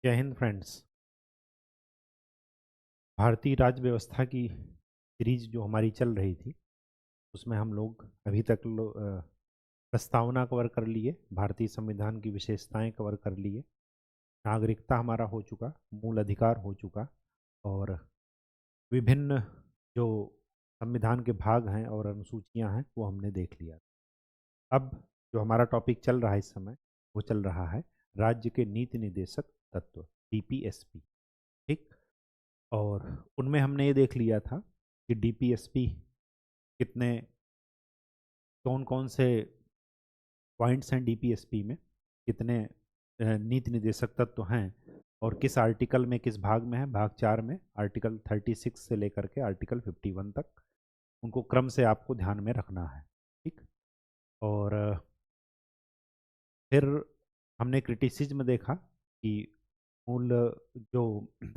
जय हिंद फ्रेंड्स। भारतीय राज्य व्यवस्था की सीरीज जो हमारी चल रही थी उसमें हम लोग अभी तक प्रस्तावना कवर कर लिए, भारतीय संविधान की विशेषताएं कवर कर लिए, नागरिकता हमारा हो चुका, मूल अधिकार हो चुका और विभिन्न जो संविधान के भाग हैं और अनुसूचियां हैं वो हमने देख लिया। अब जो हमारा टॉपिक चल रहा है इस समय वो चल रहा है राज्य के नीति निर्देशक तत्व, डीपीएसपी। ठीक। और उनमें हमने ये देख लिया था कि डीपीएसपी कितने कौन कौन से पॉइंट्स हैं, डीपीएसपी में कितने नीति निर्देशक तत्व हैं और किस आर्टिकल में किस भाग में है। भाग 4 में आर्टिकल 36 से लेकर के आर्टिकल 51 तक उनको क्रम से आपको ध्यान में रखना है। ठीक। और फिर हमने क्रिटिसिज्म देखा कि मूल जो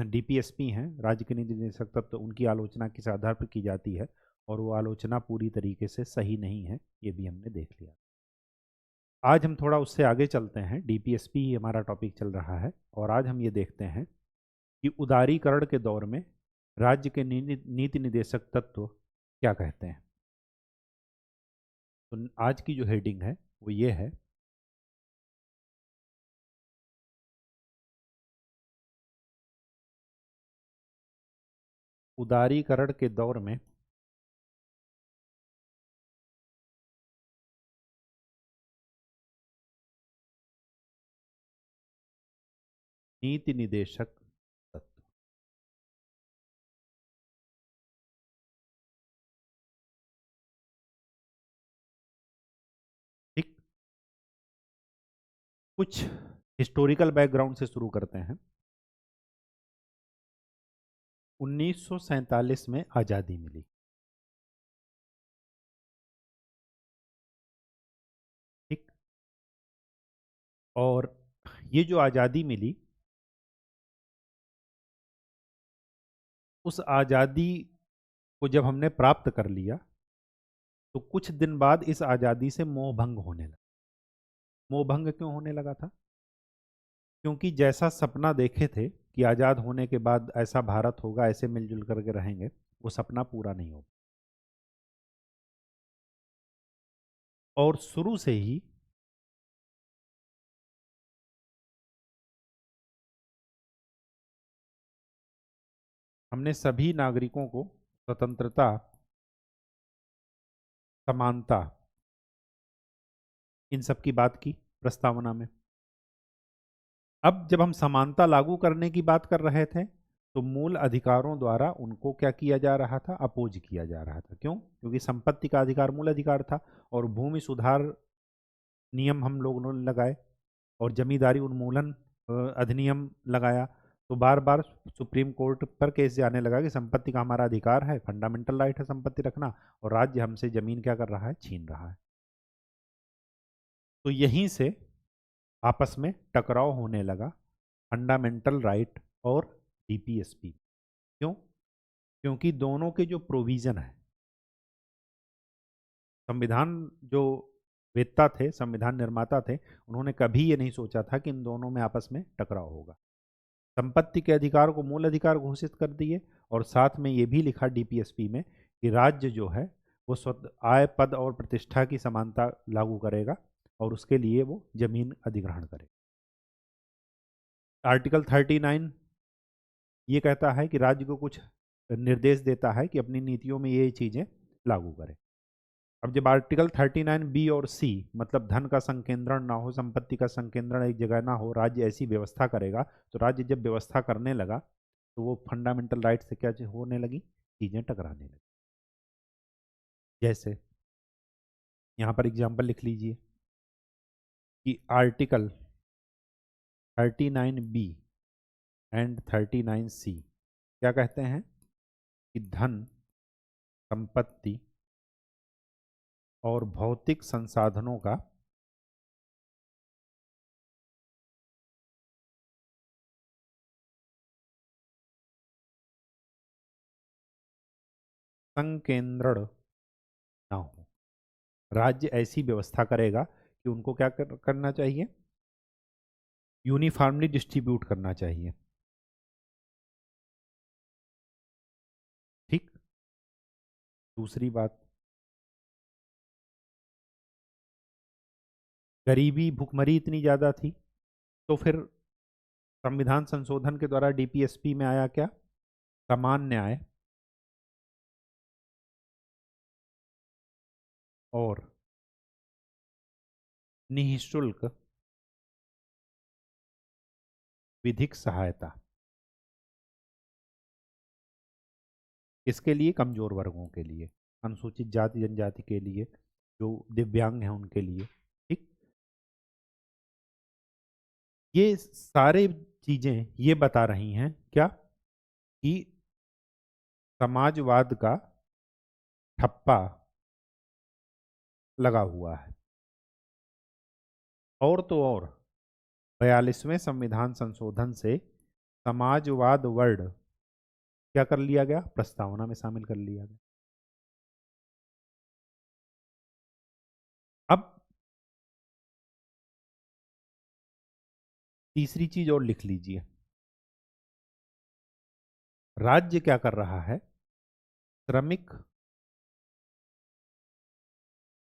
डीपीएसपी हैं, राज्य के नीति निर्देशक तत्व, उनकी आलोचना किस आधार पर की जाती है और वो आलोचना पूरी तरीके से सही नहीं है, ये भी हमने देख लिया। आज हम थोड़ा उससे आगे चलते हैं, डीपीएसपी ही हमारा टॉपिक चल रहा है और आज हम ये देखते हैं कि उदारीकरण के दौर में राज्य के नीति निर्देशक तत्व क्या कहते हैं। तो आज की जो हेडिंग है वो ये है, उदारीकरण के दौर में नीति निर्देशक तत्व। ठीक। कुछ हिस्टोरिकल बैकग्राउंड से शुरू करते हैं। 1947 में आज़ादी मिली। ठीक। और ये जो आज़ादी मिली, उस आज़ादी को जब हमने प्राप्त कर लिया तो कुछ दिन बाद इस आज़ादी से मोह भंग होने लगा। मोह भंग क्यों होने लगा था? क्योंकि जैसा सपना देखे थे कि आज़ाद होने के बाद ऐसा भारत होगा, ऐसे मिलजुल करके रहेंगे, वो सपना पूरा नहीं होगा। और शुरू से ही हमने सभी नागरिकों को स्वतंत्रता, समानता, इन सब की बात की प्रस्तावना में। अब जब हम समानता लागू करने की बात कर रहे थे तो मूल अधिकारों द्वारा उनको क्या किया जा रहा था? अपोज किया जा रहा था। क्यों? क्योंकि संपत्ति का अधिकार मूल अधिकार था और भूमि सुधार नियम हम लोगों ने लगाए और जमींदारी उन्मूलन अधिनियम लगाया। तो बार बार सुप्रीम कोर्ट पर केस जाने लगा कि संपत्ति का हमारा अधिकार है, फंडामेंटल राइट है संपत्ति रखना, और राज्य हमसे जमीन क्या कर रहा है? छीन रहा है। तो यहीं से आपस में टकराव होने लगा, फंडामेंटल राइट और डीपीएसपी। क्यों? क्योंकि दोनों के जो प्रोविजन है, संविधान जो वेत्ता थे, संविधान निर्माता थे, उन्होंने कभी ये नहीं सोचा था कि इन दोनों में आपस में टकराव होगा। संपत्ति के अधिकार को मूल अधिकार घोषित कर दिए और साथ में ये भी लिखा डीपीएसपी में कि राज्य जो है वो स्वतः आय, पद और प्रतिष्ठा की समानता लागू करेगा और उसके लिए वो जमीन अधिग्रहण करेगा। आर्टिकल 39 ये कहता है कि राज्य को कुछ निर्देश देता है कि अपनी नीतियों में ये चीज़ें लागू करें। अब जब आर्टिकल 39 बी और सी, मतलब धन का संकेंद्रण ना हो, संपत्ति का संकेंद्रण एक जगह ना हो, राज्य ऐसी व्यवस्था करेगा, तो राज्य जब व्यवस्था करने लगा तो वो फंडामेंटल राइट से क्या होने लगी? चीज़ें टकराने लगी। जैसे यहाँ पर एग्जाम्पल लिख लीजिए कि आर्टिकल 39 बी एंड 39 सी क्या कहते हैं कि धन, संपत्ति और भौतिक संसाधनों का संकेंद्रण ना हो। राज्य ऐसी व्यवस्था करेगा कि उनको क्या करना चाहिए? यूनिफॉर्मली डिस्ट्रीब्यूट करना चाहिए। ठीक। दूसरी बात, गरीबी भुखमरी इतनी ज़्यादा थी, तो फिर संविधान संशोधन के द्वारा डीपीएसपी में आया क्या? समान न्याय और निःशुल्क विधिक सहायता। किसके लिए? कमजोर वर्गों के लिए, अनुसूचित जाति जनजाति के लिए, जो दिव्यांग हैं उनके लिए। ठीक। ये सारे चीजें ये बता रही हैं क्या? कि समाजवाद का ठप्पा लगा हुआ है। और तो और 42वें संविधान संशोधन से समाजवाद वर्ड क्या कर लिया गया? प्रस्तावना में शामिल कर लिया गया। अब तीसरी चीज और लिख लीजिए, राज्य क्या कर रहा है? श्रमिक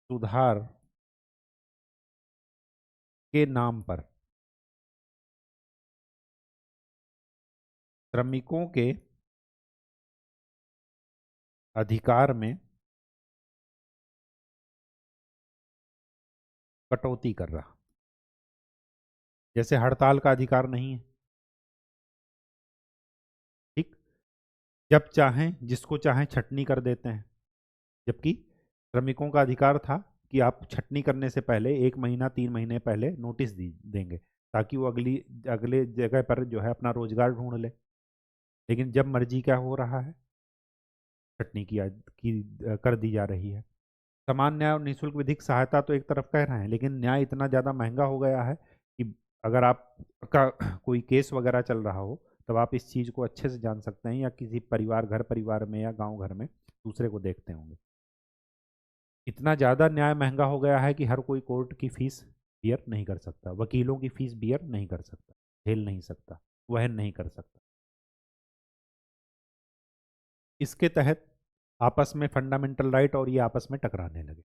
सुधार के नाम पर श्रमिकों के अधिकार में कटौती कर रहा। जैसे हड़ताल का अधिकार नहीं है। ठीक। जब चाहें जिसको चाहें छटनी कर देते हैं, जबकि श्रमिकों का अधिकार था कि आप छटनी करने से पहले 1 महीना 3 महीने पहले नोटिस देंगे, ताकि वो अगले जगह पर जो है अपना रोजगार ढूंढ ले। लेकिन जब मर्जी क्या हो रहा है? छटनी कर दी जा रही है। समान न्याय और निःशुल्क विधिक सहायता तो एक तरफ कह रहे हैं, लेकिन न्याय इतना ज़्यादा महंगा हो गया है कि अगर आपका कोई केस वगैरह चल रहा हो, तब आप इस चीज़ को अच्छे से जान सकते हैं, या किसी घर परिवार में या गांव घर में दूसरे को देखते होंगे। इतना ज़्यादा न्याय महंगा हो गया है कि हर कोई कोर्ट की फीस बियर नहीं कर सकता, वकीलों की फीस बियर नहीं कर सकता, झेल नहीं सकता, वहन नहीं कर सकता। इसके तहत आपस में फंडामेंटल राइट और ये आपस में टकराने लगे।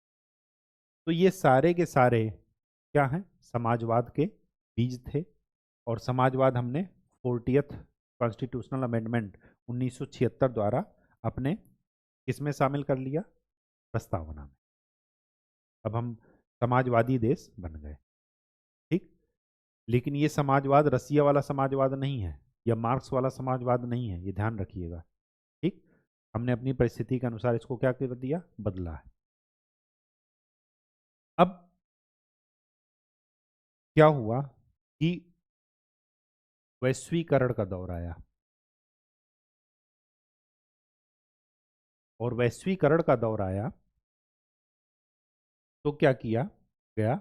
तो ये सारे के सारे क्या हैं? समाजवाद के बीज थे। और समाजवाद हमने 40th कॉन्स्टिट्यूशनल अमेंडमेंट 1976 द्वारा अपने किसमें शामिल कर लिया? प्रस्तावना में। अब हम समाजवादी देश बन गए। ठीक। लेकिन ये समाजवाद रसिया वाला समाजवाद नहीं है, या मार्क्स वाला समाजवाद नहीं है, ये ध्यान रखिएगा। ठीक। हमने अपनी परिस्थिति के अनुसार इसको क्या कर दिया? बदला है। अब क्या हुआ कि वैश्वीकरण का दौर आया, और वैश्वीकरण का दौर आया तो क्या किया गया?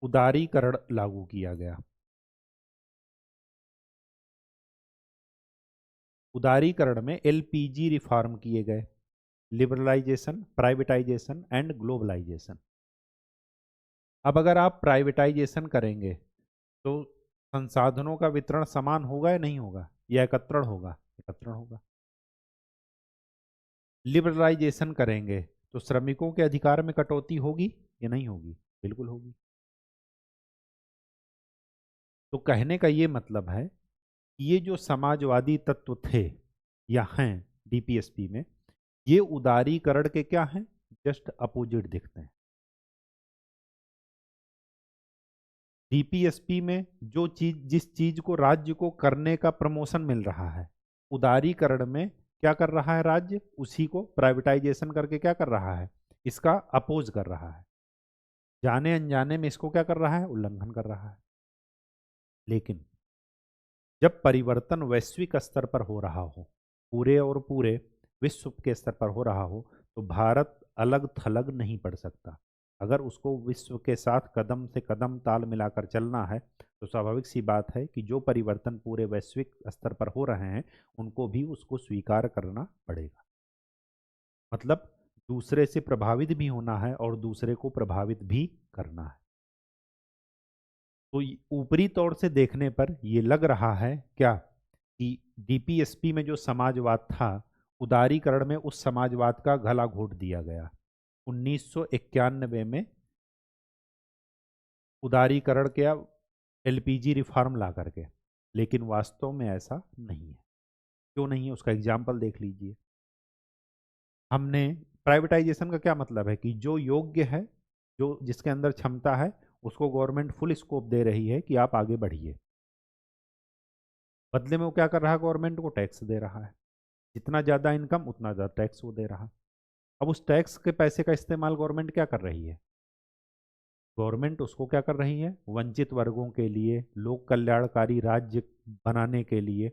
उदारीकरण लागू किया गया। उदारीकरण में एलपीजी रिफॉर्म किए गए, लिबरलाइजेशन, प्राइवेटाइजेशन एंड ग्लोबलाइजेशन। अब अगर आप प्राइवेटाइजेशन करेंगे तो संसाधनों का वितरण समान होगा या नहीं होगा? या एकत्रण होगा? एकत्रण होगा। लिबरलाइजेशन करेंगे तो श्रमिकों के अधिकार में कटौती होगी या नहीं होगी? बिल्कुल होगी। तो कहने का ये मतलब है, ये जो समाजवादी तत्व थे या हैं डीपीएसपी में, ये उदारीकरण के क्या हैं? जस्ट अपोजिट दिखते हैं। डीपीएसपी में जिस चीज को राज्य को करने का प्रमोशन मिल रहा है, उदारीकरण में क्या कर रहा है राज्य? उसी को प्राइवेटाइजेशन करके क्या कर रहा है? इसका अपोज कर रहा है। जाने अनजाने में इसको क्या कर रहा है? उल्लंघन कर रहा है। लेकिन जब परिवर्तन वैश्विक स्तर पर हो रहा हो, पूरे और पूरे विश्व के स्तर पर हो रहा हो, तो भारत अलग थलग नहीं पड़ सकता। अगर उसको विश्व के साथ कदम से कदम ताल मिलाकर चलना है, तो स्वाभाविक सी बात है कि जो परिवर्तन पूरे वैश्विक स्तर पर हो रहे हैं, उनको भी उसको स्वीकार करना पड़ेगा। मतलब दूसरे से प्रभावित भी होना है और दूसरे को प्रभावित भी करना है। तो ऊपरी तौर से देखने पर ये लग रहा है क्या कि डीपीएसपी में जो समाजवाद था, उदारीकरण में उस समाजवाद का गला घोट दिया गया 1991 में, उदारीकरण किया एलपीजी रिफॉर्म ला करके। लेकिन वास्तव में ऐसा नहीं है। क्यों नहीं है, उसका एग्जाम्पल देख लीजिए। हमने प्राइवेटाइजेशन का क्या मतलब है कि जो योग्य है, जो जिसके अंदर क्षमता है, उसको गवर्नमेंट फुल स्कोप दे रही है कि आप आगे बढ़िए। बदले में वो क्या कर रहा है, गवर्नमेंट को टैक्स दे रहा है। जितना ज़्यादा इनकम उतना ज़्यादा टैक्स वो दे रहा है। अब उस टैक्स के पैसे का इस्तेमाल गवर्नमेंट क्या कर रही है, गवर्नमेंट उसको क्या कर रही है, वंचित वर्गों के लिए, लोक कल्याणकारी राज्य बनाने के लिए,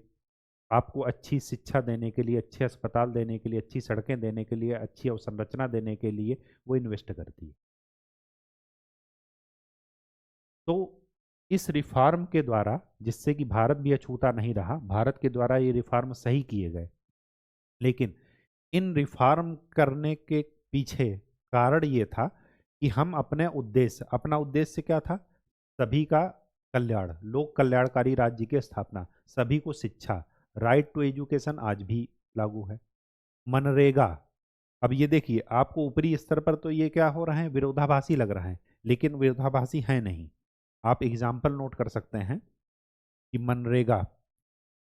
आपको अच्छी शिक्षा देने के लिए, अच्छे अस्पताल देने के लिए, अच्छी सड़कें देने के लिए, अच्छी अवसंरचना देने के लिए वो इन्वेस्ट करती है। तो इस रिफॉर्म के द्वारा, जिससे कि भारत भी अछूता नहीं रहा, भारत के द्वारा ये रिफॉर्म सही किए गए। लेकिन इन रिफॉर्म करने के पीछे कारण ये था कि हम अपना उद्देश्य क्या था, सभी का कल्याण, लोक कल्याणकारी राज्य की स्थापना, सभी को शिक्षा, राइट टू एजुकेशन आज भी लागू है। मनरेगा, अब ये देखिए, आपको ऊपरी स्तर पर तो ये क्या हो रहे हैं, विरोधाभासी लग रहा है, लेकिन विरोधाभासी है नहीं। आप एग्जाम्पल नोट कर सकते हैं कि मनरेगा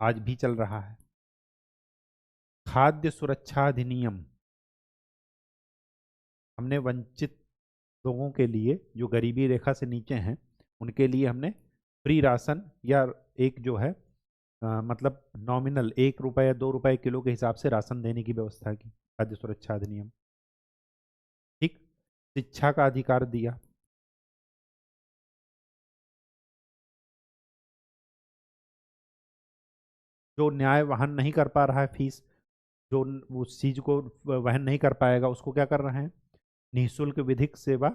आज भी चल रहा है। खाद्य सुरक्षा अधिनियम, हमने वंचित लोगों के लिए, जो गरीबी रेखा से नीचे हैं, उनके लिए हमने फ्री राशन, या एक जो है मतलब नॉमिनल 1 रुपये या 2 रुपये किलो के हिसाब से राशन देने की व्यवस्था की, खाद्य सुरक्षा अधिनियम। ठीक, शिक्षा का अधिकार दिया। जो न्याय वहन नहीं कर पा रहा है फीस, जो उस चीज को वहन नहीं कर पाएगा, उसको क्या कर रहे हैं, निःशुल्क विधिक सेवा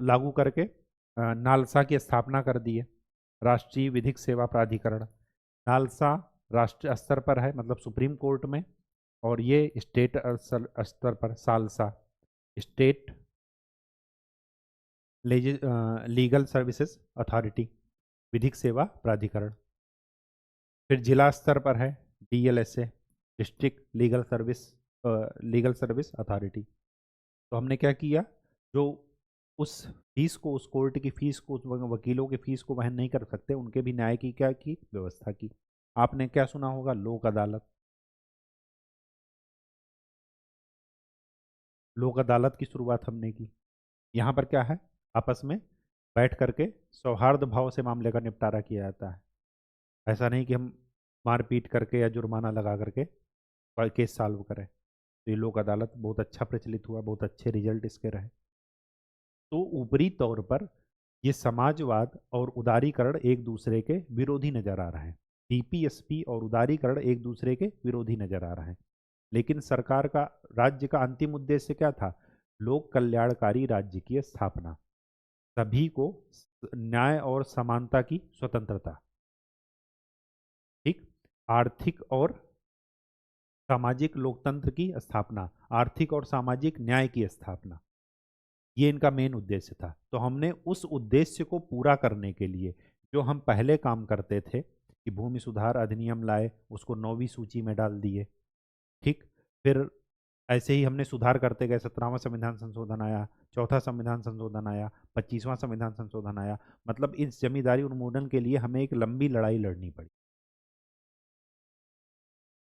लागू करके नालसा की स्थापना कर दी है, राष्ट्रीय विधिक सेवा प्राधिकरण। नालसा राष्ट्रीय स्तर पर है, मतलब सुप्रीम कोर्ट में, और ये स्टेट स्तर पर salsa, state legal services authority, विधिक सेवा प्राधिकरण। फिर जिला स्तर पर है DLSA, district legal service authority. तो हमने क्या किया, जो उस फीस को, उस कोर्ट की फीस को, उस वकीलों की फीस को वहन नहीं कर सकते, उनके भी न्याय की क्या की व्यवस्था की। आपने क्या सुना होगा, लोक अदालत। लोक अदालत की शुरुआत हमने की। यहाँ पर क्या है, आपस में बैठ करके सौहार्द भाव से मामले का निपटारा किया जाता है। ऐसा नहीं कि हम मारपीट करके या जुर्माना लगा करके केस सॉल्व करें। तो ये लोक अदालत बहुत अच्छा प्रचलित हुआ, बहुत अच्छे रिजल्ट इसके रहे। तो ऊपरी तौर पर ये समाजवाद और उदारीकरण एक दूसरे के विरोधी नजर आ रहे हैं। डीपीएसपी और उदारीकरण एक दूसरे के विरोधी नजर आ रहे हैं। लेकिन सरकार का, राज्य का अंतिम उद्देश्य क्या था, लोक कल्याणकारी राज्य की स्थापना, सभी को न्याय और समानता की स्वतंत्रता। ठीक, आर्थिक और सामाजिक लोकतंत्र की स्थापना, आर्थिक और सामाजिक न्याय की स्थापना, ये इनका मेन उद्देश्य था। तो हमने उस उद्देश्य को पूरा करने के लिए जो हम पहले काम करते थे कि भूमि सुधार अधिनियम लाए, उसको 9वीं सूची में डाल दिए। ठीक, फिर ऐसे ही हमने सुधार करते गए, 17वां संविधान संशोधन आया, चौथा संविधान संशोधन आया, 25वां संविधान संशोधन आया। मतलब इस जमींदारी उन्मूलन के लिए हमें एक लंबी लड़ाई लड़नी पड़ी।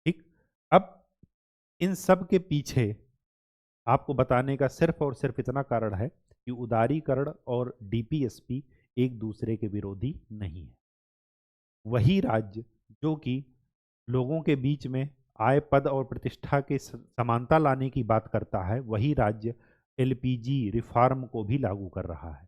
ठीक, अब इन सब के पीछे आपको बताने का सिर्फ और सिर्फ इतना कारण है कि उदारीकरण और डीपीएसपी एक दूसरे के विरोधी नहीं है। वही राज्य जो कि लोगों के बीच में आय, पद और प्रतिष्ठा के समानता लाने की बात करता है, वही राज्य एलपीजी रिफॉर्म को भी लागू कर रहा है।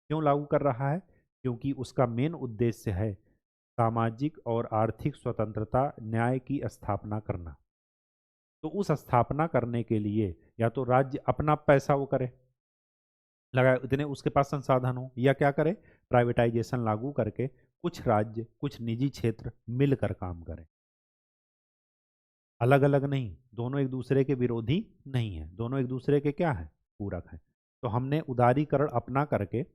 क्यों लागू कर रहा है, क्योंकि उसका मेन उद्देश्य है सामाजिक और आर्थिक स्वतंत्रता, न्याय की स्थापना करना। तो उस स्थापना करने के लिए या तो राज्य अपना पैसा वो करे, लगाए, इतने उसके पास संसाधन हो, या क्या करे, प्राइवेटाइजेशन लागू करके कुछ राज्य, कुछ निजी क्षेत्र मिलकर काम करें। अलग अलग नहीं, दोनों एक दूसरे के विरोधी नहीं है, दोनों एक दूसरे के क्या है, पूरक है। तो हमने उदारीकरण अपना करके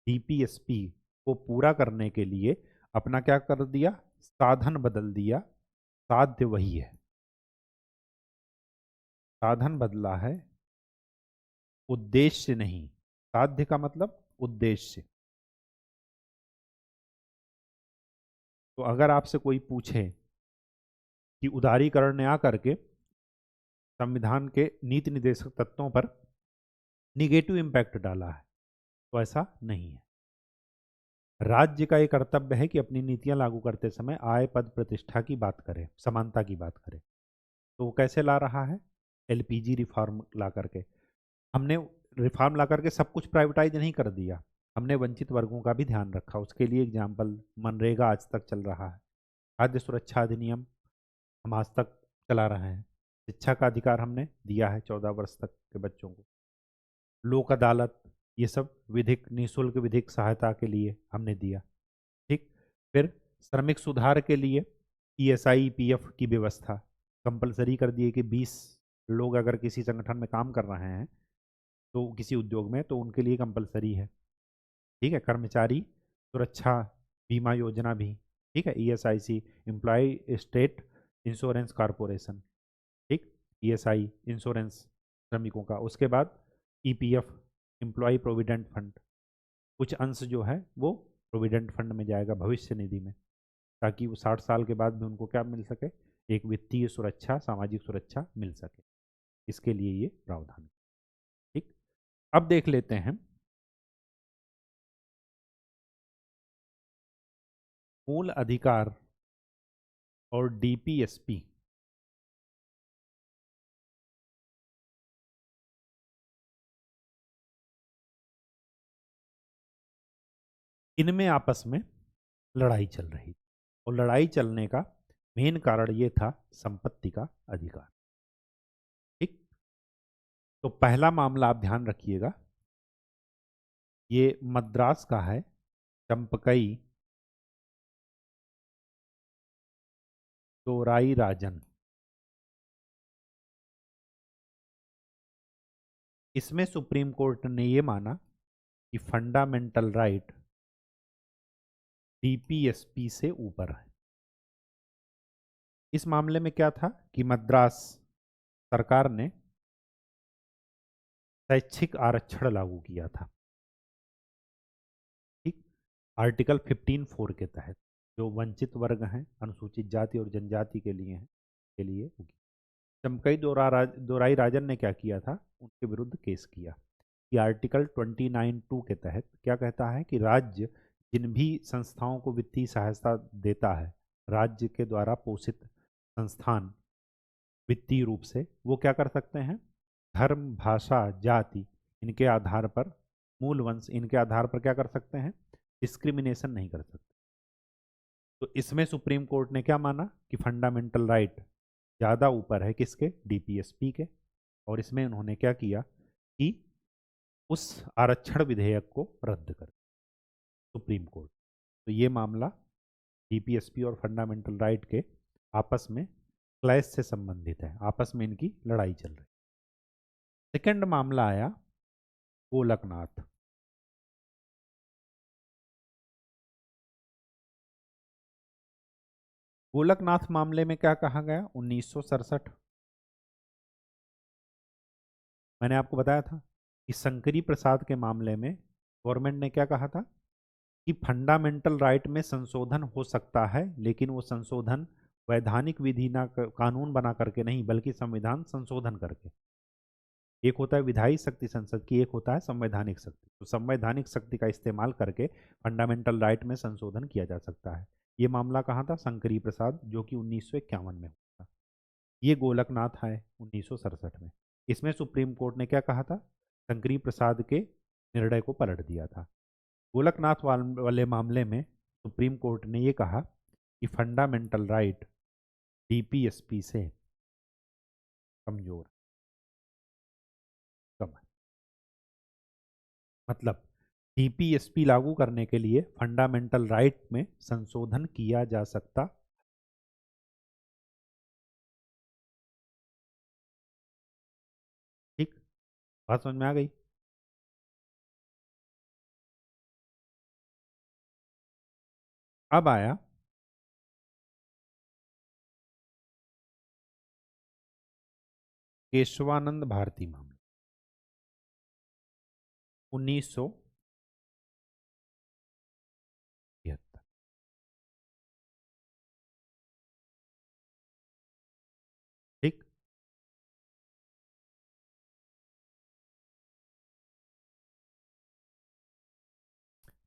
डीपीएसपी को पूरा करने के लिए अपना क्या कर दिया, साधन बदल दिया। साध्य वही है, साधन बदला है, उद्देश्य नहीं। साध्य का मतलब उद्देश्य। तो अगर आपसे कोई पूछे कि उदारीकरण ने आकर के संविधान के नीति निर्देशक तत्वों पर निगेटिव इम्पैक्ट डाला है, तो ऐसा नहीं है। राज्य का ये कर्तव्य है कि अपनी नीतियां लागू करते समय आय, पद, प्रतिष्ठा की बात करे, समानता की बात करे। तो वो कैसे ला रहा है, एलपीजी रिफॉर्म ला करके। हमने रिफॉर्म ला करके सब कुछ प्राइवेटाइज नहीं कर दिया, हमने वंचित वर्गों का भी ध्यान रखा। उसके लिए एग्जाम्पल मनरेगा आज तक चल रहा है, खाद्य सुरक्षा अधिनियम हम आज तक चला रहे हैं, शिक्षा का अधिकार हमने दिया है 14 वर्ष तक के बच्चों को, लोक अदालत, ये सब विधिक निःशुल्क विधिक सहायता के लिए हमने दिया। ठीक। फिर श्रमिक सुधार के लिए ईएसआई पीएफ की व्यवस्था कंपलसरी कर दी है कि 20 लोग अगर किसी संगठन में काम कर रहे हैं तो किसी उद्योग में, तो उनके लिए कंपलसरी है। ठीक है। कर्मचारी सुरक्षा बीमा योजना भी, ठीक है, ESIC, employee state insurance corporation, ठीक, ईएसआई इंश्योरेंस श्रमिकों का। उसके बाद ईपीएफ, एम्प्लॉय प्रोविडेंट फंड, कुछ अंश जो है वो प्रोविडेंट फंड में जाएगा, भविष्य निधि में, ताकि वो 60 साल के बाद भी उनको क्या मिल सके, एक वित्तीय सुरक्षा, सामाजिक सुरक्षा मिल सके। इसके लिए ये प्रावधान है। ठीक। अब देख लेते हैं मूल अधिकार और डीपीएसपी इनमें आपस में लड़ाई चल रही थी, और लड़ाई चलने का मेन कारण ये था संपत्ति का अधिकार। ठीक। तो पहला मामला आप ध्यान रखिएगा, ये मद्रास का है, चंपकई दोराई राजन। इसमें सुप्रीम कोर्ट ने ये माना कि फंडामेंटल राइट डीपीएसपी से ऊपर है। इस मामले में क्या था कि मद्रास सरकार ने शैक्षिक आरक्षण लागू किया था। ठीक। आर्टिकल 15(4) के तहत जो वंचित वर्ग हैं, अनुसूचित जाति और जनजाति के लिए हैं, के लिए चंपकई दोराई राजन ने क्या किया था, उनके विरुद्ध केस किया कि आर्टिकल 29(2) के तहत क्या कहता है कि राज्य जिन भी संस्थाओं को वित्तीय सहायता देता है, राज्य के द्वारा पोषित संस्थान वित्तीय रूप से, वो क्या कर सकते हैं, धर्म, भाषा, जाति, इनके आधार पर, मूल वंश, इनके आधार पर क्या कर सकते हैं, डिस्क्रिमिनेशन नहीं कर सकते। तो इसमें सुप्रीम कोर्ट ने क्या माना कि फंडामेंटल राइट ज़्यादा ऊपर है किसके, डीपीएसपी के। और इसमें उन्होंने क्या किया कि उस आरक्षण विधेयक को रद्द कर सुप्रीम कोर्ट। तो ये मामला डीपीएसपी और फंडामेंटल राइट के आपस में क्लैश से संबंधित है, आपस में इनकी लड़ाई चल रही। सेकंड मामला आया गोलकनाथ। गोलकनाथ मामले में क्या कहा गया, 1967, मैंने आपको बताया था कि शंकरी प्रसाद के मामले में गवर्नमेंट ने क्या कहा था कि फंडामेंटल राइट में संशोधन हो सकता है, लेकिन वो संशोधन वैधानिक विधि ना कानून बना करके नहीं, बल्कि संविधान संशोधन करके। एक होता है विधायी शक्ति संसद की, एक होता है संवैधानिक शक्ति। तो संवैधानिक शक्ति का इस्तेमाल करके फंडामेंटल राइट में संशोधन किया जा सकता है। ये मामला कहाँ था, शंकरी प्रसाद, जो कि 1951 में हुआ था। ये गोलकनाथ है 1967 में। इसमें सुप्रीम कोर्ट ने क्या कहा था, शंकरी प्रसाद के निर्णय को पलट दिया था। गोलकनाथ वाले मामले में सुप्रीम कोर्ट ने ये कहा कि फंडामेंटल राइट डीपीएसपी से कमजोर, कम है। मतलब डीपीएसपी लागू करने के लिए फंडामेंटल राइट में संशोधन किया जा सकता। ठीक, बात समझ में आ गई। अब आया केशवानंद भारती मामला 1973। ठीक।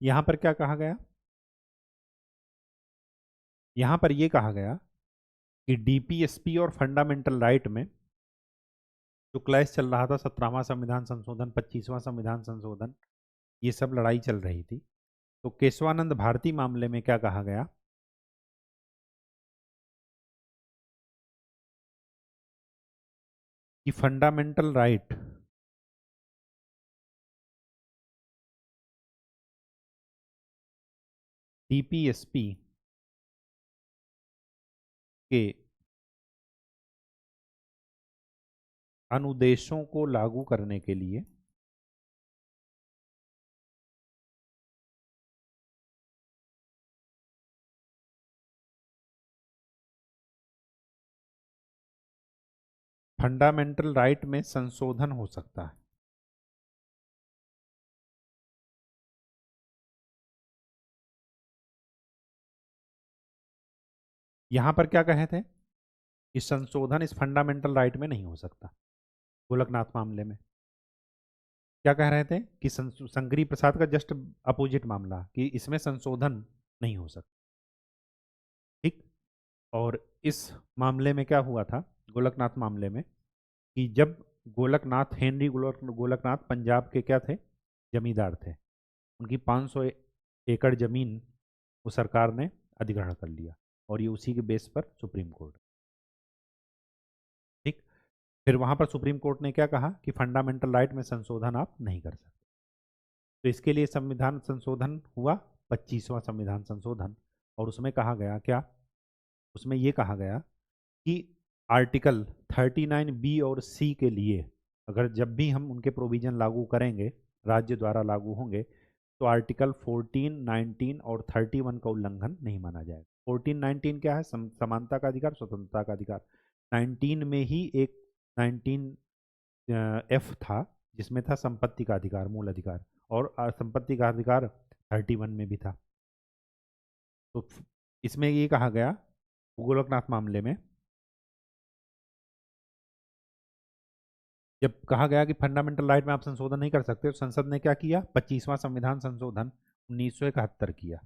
यहां पर क्या कहा गया? यहां पर यह कहा गया कि डीपीएसपी और फंडामेंटल राइट में जो क्लैश चल रहा था, 17वां संविधान संशोधन, 25वां संविधान संशोधन, ये सब लड़ाई चल रही थी। तो केशवानंद भारती मामले में क्या कहा गया कि फंडामेंटल राइट डीपीएसपी के अनुदेशों को लागू करने के लिए फंडामेंटल राइट में संशोधन हो सकता है। यहां पर क्या कहे थे कि संशोधन इस फंडामेंटल राइट में नहीं हो सकता। गोलकनाथ मामले में क्या कह रहे थे कि संगरी प्रसाद का जस्ट अपोजिट मामला, कि इसमें संशोधन नहीं हो सकता। ठीक। और इस मामले में क्या हुआ था, गोलकनाथ मामले में, कि जब गोलकनाथ, हेनरी गोलकनाथ पंजाब के क्या थे, जमींदार थे, उनकी 500 एकड़ जमीन वो सरकार ने अधिग्रहण कर लिया, और ये उसी के बेस पर सुप्रीम कोर्ट। ठीक। फिर वहां पर सुप्रीम कोर्ट ने क्या कहा कि फंडामेंटल राइट में संशोधन आप नहीं कर सकते। तो इसके लिए संविधान संशोधन हुआ, 25वां संविधान संशोधन, और उसमें कहा गया क्या, उसमें ये कहा गया कि आर्टिकल 39 बी और सी के लिए अगर जब भी हम उनके प्रोविजन लागू करेंगे, राज्य द्वारा लागू होंगे, तो आर्टिकल 14, 19 और 31 का उल्लंघन नहीं माना जाएगा। 14, 19 क्या है, समानता का अधिकार, स्वतंत्रता का अधिकार। 19 में ही एक 19 एफ था, जिसमें था संपत्ति का अधिकार, मूल अधिकार, और संपत्ति का अधिकार 31 में भी था। तो इसमें ये कहा गया गोलकनाथ मामले में, जब कहा गया कि फंडामेंटल राइट में आप संशोधन नहीं कर सकते, तो संसद ने क्या किया, 25वां संविधान संशोधन 1971 किया,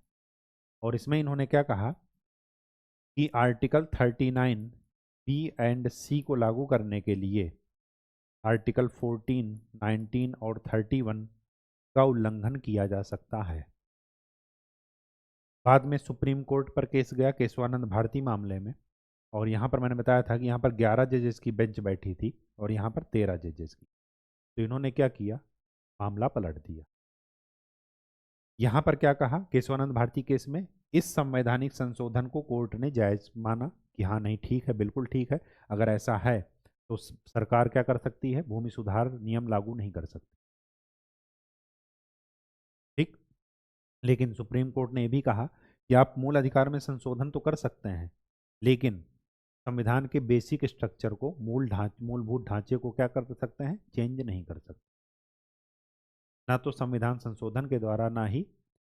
और इसमें इन्होंने क्या कहा कि आर्टिकल 39 बी एंड सी को लागू करने के लिए आर्टिकल 14, 19 और 31 का उल्लंघन किया जा सकता है। बाद में सुप्रीम कोर्ट पर केस गया केशवानंद भारती मामले में, और यहाँ पर मैंने बताया था कि यहाँ पर 11 जजेस की बेंच बैठी थी और यहाँ पर 13 जजेस की। तो इन्होंने क्या किया, मामला पलट दिया। यहाँ पर क्या कहा केशवानंद भारती केस में, इस संवैधानिक संशोधन को कोर्ट ने जायज माना कि हाँ नहीं ठीक है, बिल्कुल ठीक है, अगर ऐसा है तो सरकार क्या कर सकती है, भूमि सुधार नियम लागू नहीं कर सकती। ठीक। लेकिन सुप्रीम कोर्ट ने यह भी कहा कि आप मूल अधिकार में संशोधन तो कर सकते हैं, लेकिन संविधान के बेसिक स्ट्रक्चर को, मूलभूत ढांचे को क्या कर सकते हैं, चेंज नहीं कर सकते। ना तो संविधान संशोधन के द्वारा, ना ही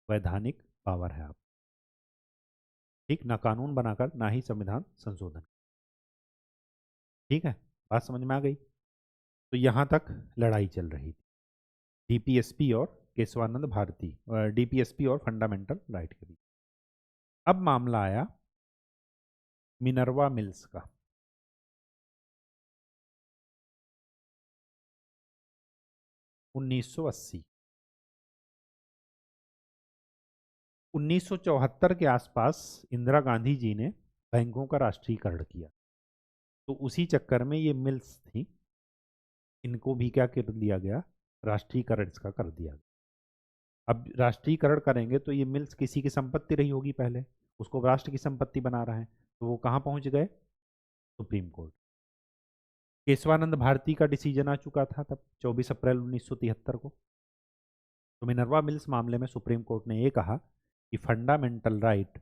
वैधानिक पावर है आप। ठीक। ना कानून बनाकर, ना ही संविधान संशोधन। ठीक है, बात समझ में आ गई। तो यहां तक लड़ाई चल रही थी डीपीएसपी और केशवानंद भारती, डीपीएसपी और फंडामेंटल राइट के बीच। अब मामला आया मिनर्वा मिल्स का। 1980, 1974 के आसपास इंदिरा गांधी जी ने बैंकों का राष्ट्रीयकरण किया, तो उसी चक्कर में ये मिल्स थी, इनको भी क्या कर दिया गया, राष्ट्रीयकरण इसका कर दिया गया। अब राष्ट्रीयकरण करेंगे तो ये मिल्स किसी की संपत्ति रही होगी पहले, उसको राष्ट्र की संपत्ति बना रहे हैं, तो वो कहाँ पहुंच गए, सुप्रीम कोर्ट। केशवानंद भारती का डिसीजन आ चुका था तब 24 अप्रैल 1973 को। तो मिनर्वा मिल्स मामले में सुप्रीम कोर्ट ने ये कहा कि फंडामेंटल राइट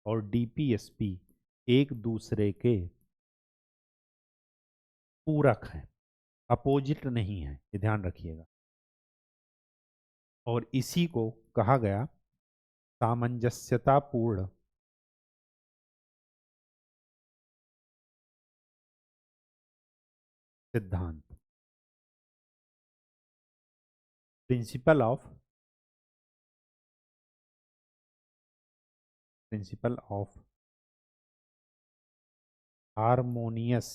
और डीपीएसपी एक दूसरे के पूरक हैं, अपोजिट नहीं है, ये ध्यान रखिएगा। और इसी को कहा गया सामंजस्यतापूर्ण सिद्धांत, प्रिंसिपल ऑफ हारमोनियस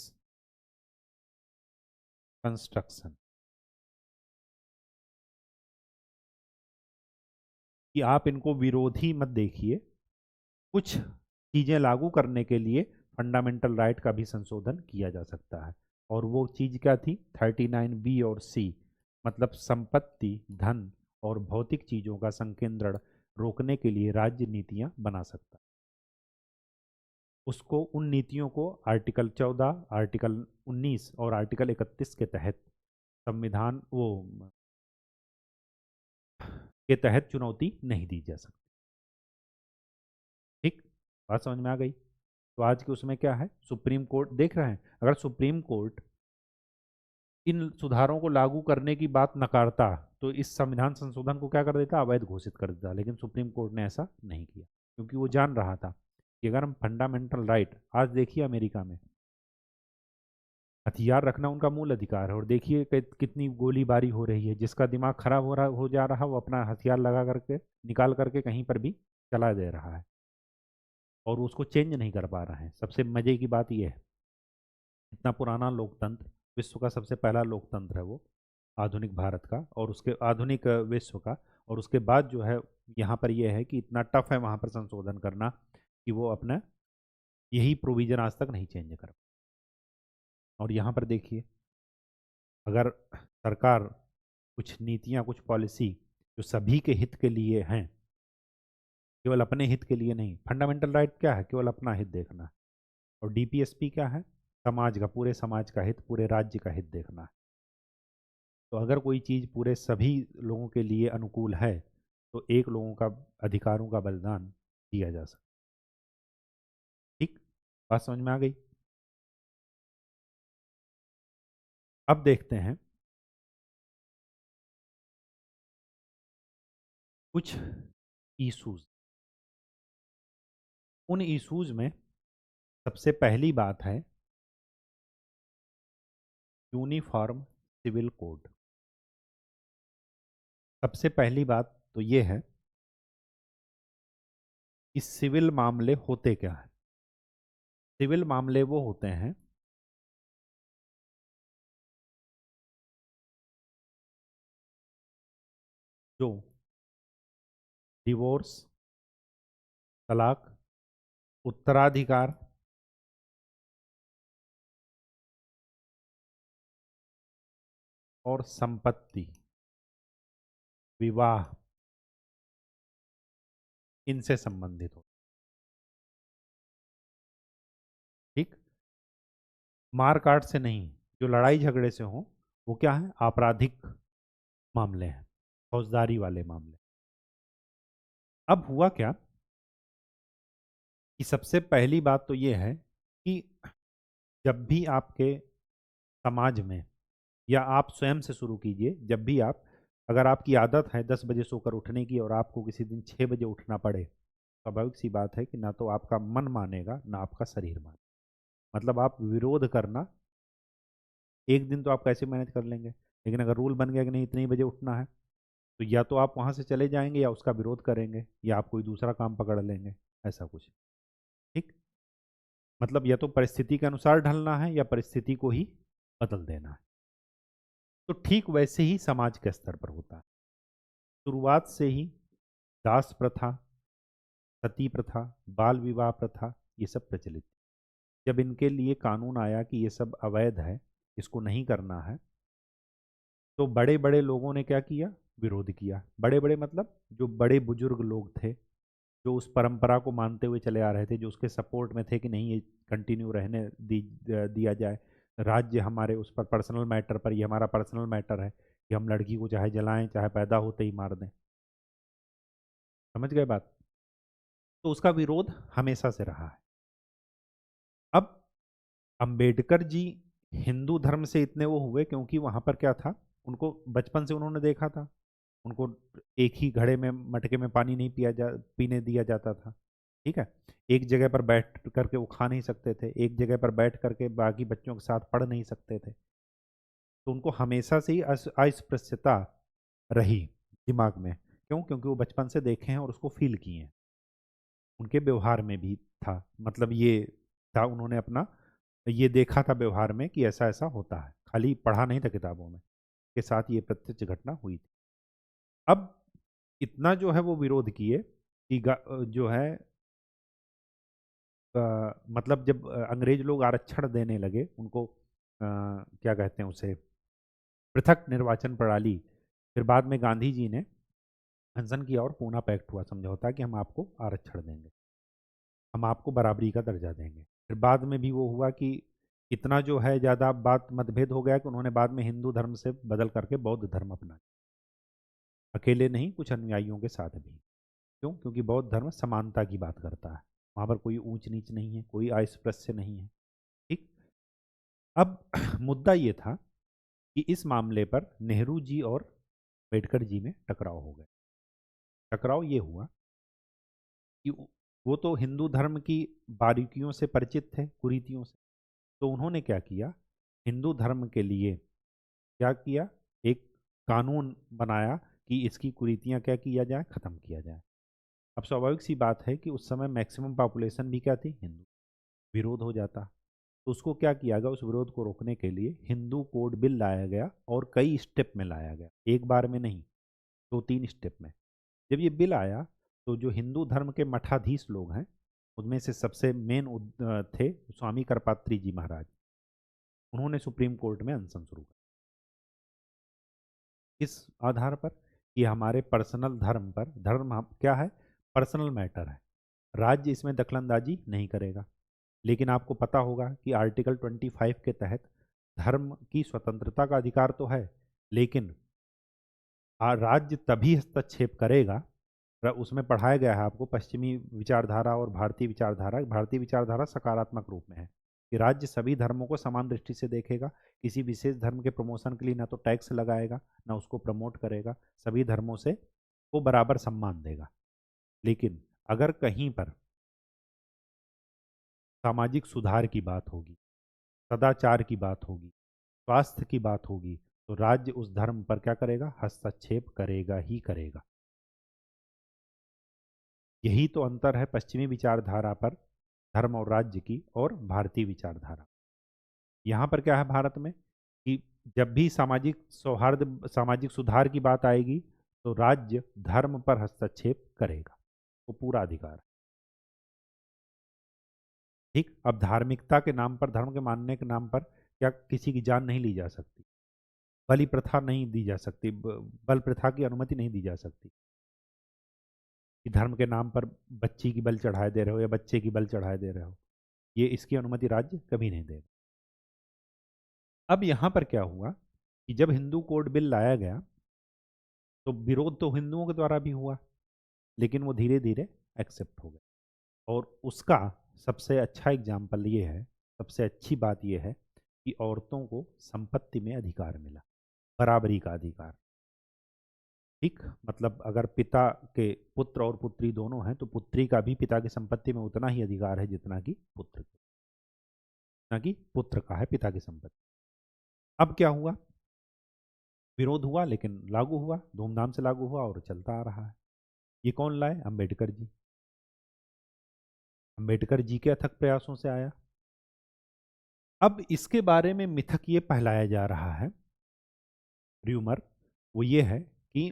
कंस्ट्रक्शन, कि आप इनको विरोधी मत देखिए। कुछ चीजें लागू करने के लिए फंडामेंटल राइट का भी संशोधन किया जा सकता है। और वो चीज क्या थी? 39B और C, मतलब संपत्ति, धन और भौतिक चीजों का संकेंद्रण रोकने के लिए राज्य नीतियां बना सकता है। उसको, उन नीतियों को आर्टिकल 14, आर्टिकल 19 और आर्टिकल 31 के तहत संविधान वो के तहत चुनौती नहीं दी जा सकती। ठीक, बात समझ में आ गई? तो आज के उसमें क्या है, सुप्रीम कोर्ट देख रहे हैं, अगर सुप्रीम कोर्ट इन सुधारों को लागू करने की बात नकारता तो इस संविधान संशोधन को क्या कर देता? अवैध घोषित कर देता। लेकिन सुप्रीम कोर्ट ने ऐसा नहीं किया, क्योंकि वो जान रहा था कि अगर हम फंडामेंटल राइट, आज देखिए अमेरिका में हथियार रखना उनका मूल अधिकार है, और देखिए कितनी गोलीबारी हो रही है। जिसका दिमाग खराब हो जा रहा, वो अपना हथियार लगा करके, निकाल करके कहीं पर भी चला दे रहा है, और उसको चेंज नहीं कर पा रहे हैं। सबसे मजे की बात यह है, इतना पुराना लोकतंत्र, विश्व का सबसे पहला लोकतंत्र है वो, आधुनिक भारत का और उसके आधुनिक विश्व का। और उसके बाद जो है यहाँ पर यह है कि इतना टफ है वहाँ पर संशोधन करना कि वो अपना यही प्रोविजन आज तक नहीं चेंज कर। और यहाँ पर देखिए, अगर सरकार कुछ नीतियाँ, कुछ पॉलिसी जो सभी के हित के लिए हैं, केवल अपने हित के लिए नहीं। फंडामेंटल राइट क्या है? केवल अपना हित देखना। और डीपीएसपी क्या है? समाज का, पूरे समाज का हित, पूरे राज्य का हित देखना है। तो अगर कोई चीज़ पूरे सभी लोगों के लिए अनुकूल है तो एक लोगों का अधिकारों का बलिदान दिया जा सकता। ठीक, बात समझ में आ गई? अब देखते हैं कुछ इशूज। उन इशूज में सबसे पहली बात है यूनिफॉर्म सिविल कोड। सबसे पहली बात तो ये है कि सिविल मामले होते क्या है। सिविल मामले वो होते हैं जो डिवोर्स, तलाक, उत्तराधिकार, और संपत्ति, विवाह, इनसे संबंधित हो। ठीक, मारकाट से नहीं, जो लड़ाई झगड़े से हो वो क्या है? आपराधिक मामले हैं, फौजदारी वाले मामले। अब हुआ क्या कि सबसे पहली बात तो ये है कि जब भी आपके समाज में, या आप स्वयं से शुरू कीजिए, जब भी आप, अगर आपकी आदत है 10 बजे सोकर उठने की और आपको किसी दिन 6 बजे उठना पड़े, स्वाभाविक सी बात है कि ना तो आपका मन मानेगा ना आपका शरीर मानेगा। मतलब आप विरोध करना, एक दिन तो आप कैसे मैनेज कर लेंगे, लेकिन अगर रूल बन गया कि नहीं इतने ही बजे उठना है, तो या तो आप वहाँ से चले जाएंगे या उसका विरोध करेंगे या आप कोई दूसरा काम पकड़ लेंगे, ऐसा कुछ। ठीक, मतलब या तो परिस्थिति के अनुसार ढलना है या परिस्थिति को ही बदल देना है। तो ठीक वैसे ही समाज के स्तर पर होता है। शुरुआत से ही दास प्रथा, सती प्रथा, बाल विवाह प्रथा, ये सब प्रचलित। जब इनके लिए कानून आया कि ये सब अवैध है, इसको नहीं करना है, तो बड़े बड़े लोगों ने क्या किया? विरोध किया। बड़े बड़े मतलब जो बड़े बुजुर्ग लोग थे, जो उस परंपरा को मानते हुए चले आ रहे थे, जो उसके सपोर्ट में थे कि नहीं ये कंटिन्यू रहने दिया जाए। राज्य हमारे उस पर पर्सनल मैटर पर, ये हमारा पर्सनल मैटर है कि हम लड़की को चाहे जलाएं चाहे पैदा होते ही मार दें। समझ गए बात? तो उसका विरोध हमेशा से रहा है। अब अंबेडकर जी हिंदू धर्म से इतने वो हुए क्योंकि वहां पर क्या था, उनको बचपन से उन्होंने देखा था, उनको एक ही घड़े में मटके में पानी नहीं पीने दिया जाता था। ठीक है, एक जगह पर बैठ करके वो खा नहीं सकते थे, एक जगह पर बैठ करके बाकी बच्चों के साथ पढ़ नहीं सकते थे। तो उनको हमेशा से ही अस्पृश्यता रही दिमाग में। क्यों? क्योंकि वो बचपन से देखे हैं और उसको फील किए हैं। उनके व्यवहार में भी था, मतलब ये था, उन्होंने अपना ये देखा था व्यवहार में कि ऐसा ऐसा होता है, खाली पढ़ा नहीं था किताबों में, के साथ ये प्रत्यक्ष घटना हुई थी। अब इतना जो है वो विरोध किए कि जो है मतलब जब अंग्रेज लोग आरक्षण देने लगे उनको, क्या कहते हैं उसे, पृथक निर्वाचन प्रणाली, फिर बाद में गांधी जी ने अनशन किया और पूना पैक्ट हुआ समझौता कि हम आपको आरक्षण देंगे, हम आपको बराबरी का दर्जा देंगे। फिर बाद में भी वो हुआ कि इतना जो है ज़्यादा बात मतभेद हो गया कि उन्होंने बाद में हिंदू धर्म से बदल करके बौद्ध धर्म अपनाया, अकेले नहीं, कुछ अनुयायियों के साथ भी। क्यों? क्योंकि बौद्ध धर्म समानता की बात करता है, वहाँ पर कोई ऊंच नीच नहीं है, कोई अस्पृश्य नहीं है। ठीक। अब मुद्दा ये था कि इस मामले पर नेहरू जी और अम्बेडकर जी में टकराव हो गया। टकराव ये हुआ कि वो तो हिंदू धर्म की बारीकियों से परिचित थे, कुरीतियों से। तो उन्होंने क्या किया, हिंदू धर्म के लिए क्या किया, एक कानून बनाया कि इसकी कुरीतियां क्या किया जाए, खत्म किया जाए। अब स्वाभाविक सी बात है कि उस समय मैक्सिमम पॉपुलेशन भी क्या थी, हिंदू। विरोध हो जाता, तो उसको क्या किया गया, उस विरोध को रोकने के लिए हिंदू कोड बिल लाया गया और कई स्टेप में लाया गया, एक बार में नहीं, दो तीन स्टेप में। जब ये बिल आया तो जो हिंदू धर्म के मठाधीश लोग हैं उनमें से सबसे मेन थे स्वामी करपात्री जी महाराज। उन्होंने सुप्रीम कोर्ट में अनशन शुरू किया। किस आधार पर? कि हमारे पर्सनल धर्म पर, धर्म क्या है, पर्सनल मैटर है, राज्य इसमें दखलंदाजी नहीं करेगा। लेकिन आपको पता होगा कि आर्टिकल 25 के तहत धर्म की स्वतंत्रता का अधिकार तो है, लेकिन राज्य तभी हस्तक्षेप करेगा, उसमें पढ़ाया गया है आपको पश्चिमी विचारधारा और भारतीय विचारधारा। भारतीय विचारधारा सकारात्मक रूप में है कि राज्य सभी धर्मों को समान दृष्टि से देखेगा, किसी विशेष धर्म के प्रमोशन के लिए ना तो टैक्स लगाएगा ना उसको प्रमोट करेगा, सभी धर्मों से वो बराबर सम्मान देगा। लेकिन अगर कहीं पर सामाजिक सुधार की बात होगी, सदाचार की बात होगी, स्वास्थ्य की बात होगी, तो राज्य उस धर्म पर क्या करेगा, हस्तक्षेप करेगा ही करेगा। यही तो अंतर है पश्चिमी विचारधारा पर धर्म और राज्य की और भारतीय विचारधारा। यहाँ पर क्या है भारत में कि जब भी सामाजिक सौहार्द, सामाजिक सुधार की बात आएगी तो राज्य धर्म पर हस्तक्षेप करेगा, वो पूरा अधिकार है। ठीक। अब धार्मिकता के नाम पर, धर्म के मानने के नाम पर क्या किसी की जान नहीं ली जा सकती, बलि प्रथा नहीं दी जा सकती, बल प्रथा की अनुमति नहीं दी जा सकती कि धर्म के नाम पर बच्ची की बल चढ़ाए दे रहे हो या बच्चे की बल चढ़ाए दे रहे हो, ये इसकी अनुमति राज्य कभी नहीं देगा। अब यहाँ पर क्या हुआ कि जब हिंदू कोड बिल लाया गया तो विरोध तो हिंदुओं के द्वारा भी हुआ, लेकिन वो धीरे धीरे एक्सेप्ट हो गया। और उसका सबसे अच्छा एग्जाम्पल ये है, सबसे अच्छी बात ये है कि औरतों को संपत्ति में अधिकार मिला, बराबरी का अधिकार। ठीक, मतलब अगर पिता के पुत्र और पुत्री दोनों हैं तो पुत्री का भी पिता की संपत्ति में उतना ही अधिकार है जितना कि पुत्र का है पिता की संपत्ति। अब क्या हुआ, विरोध हुआ लेकिन लागू हुआ, धूमधाम से लागू हुआ और चलता आ रहा है। ये कौन लाए? अंबेडकर जी। अंबेडकर जी के अथक प्रयासों से आया। अब इसके बारे में मिथक ये फैलाया जा रहा है, र्यूमर, वो ये है कि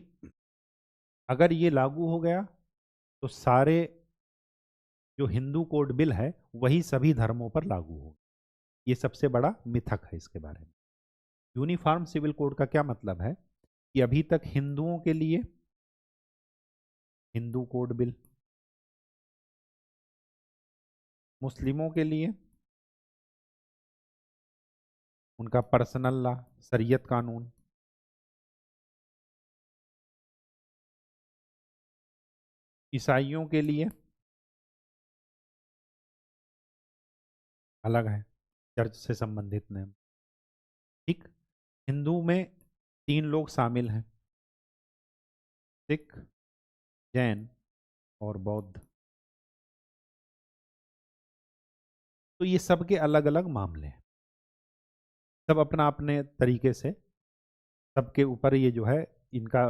अगर ये लागू हो गया तो सारे जो हिंदू कोड बिल है वही सभी धर्मों पर लागू हो। ये सबसे बड़ा मिथक है इसके बारे में। यूनिफॉर्म सिविल कोड का क्या मतलब है कि अभी तक हिंदुओं के लिए हिंदू कोड बिल, मुस्लिमों के लिए उनका पर्सनल लॉ, शरीयत कानून, ईसाइयों के लिए अलग है, चर्च से संबंधित नियम। ठीक। हिंदू में 3 लोग शामिल हैं, सिख, जैन और बौद्ध। तो ये सबके अलग अलग मामले हैं, सब अपना अपने तरीके से, सबके ऊपर ये जो है इनका